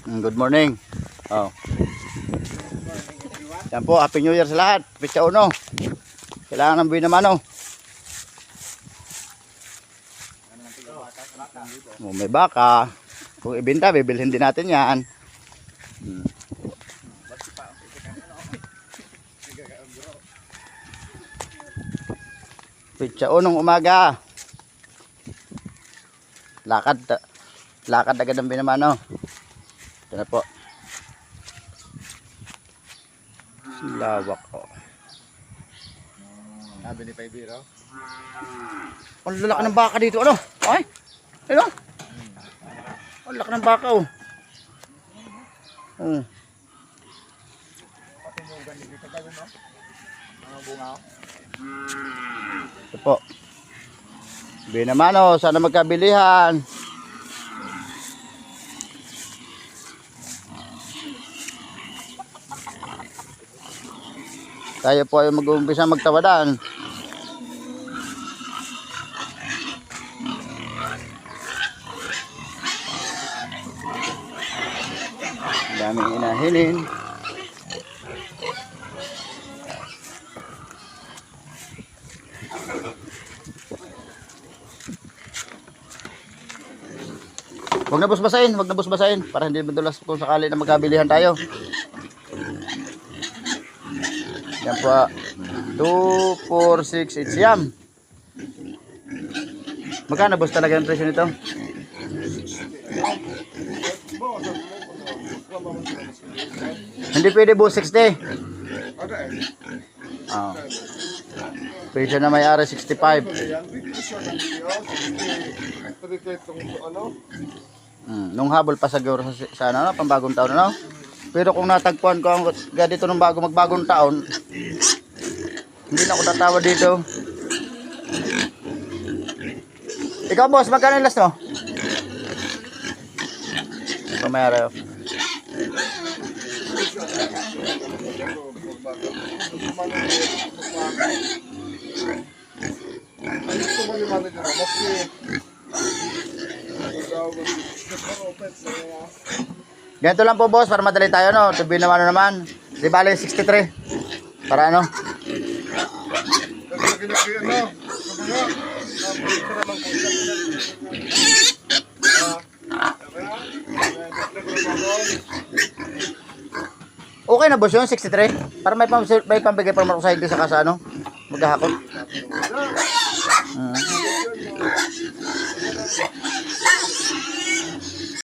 Good morning. Oh. Yan po, Happy New Year sa lahat. Pitsa uno. Kailangan ng binamano. Oh, may baka. Kung ibenta, bibilhin din natin yan. Pitsa unong umaga. Lakad agad ng binamano. Ito na po. Lawak ko. Sabi ni Paibiro. Ang lalaki ng baka dito. Ano? Ay? Ano? Ang lalaki ng baka oh. Patumugan dito tayo no? Mga bunga. Ito po. Binamano, sana magkabilihan. Tayo po ay mag-uumpisa magtawadan. Daming inahinin. Huwag na busbasahin, para hindi madulas kung sakali na magkabilihan tayo. Yan po. 2, 4, 6, it's yam. Magkano boss talaga yung presyo nito? Hindi pwede boss 60. Oh. Pwede na may-ari 65. Nung habol pa siguro sa ano, pambagong taon ano. Pero kung natagpuan ko ang ganito nung magbagong taon, hindi na ako tatawa dito. Ikaw boss, magkano yung last no? Pamayara. Ganito lang po boss, para madali tayo no. Tubi naman. Di bale 63. Para ano? Okay na boss yun, 63. Para may pambigay para marusahig din sa kasa ano. Maghahakot.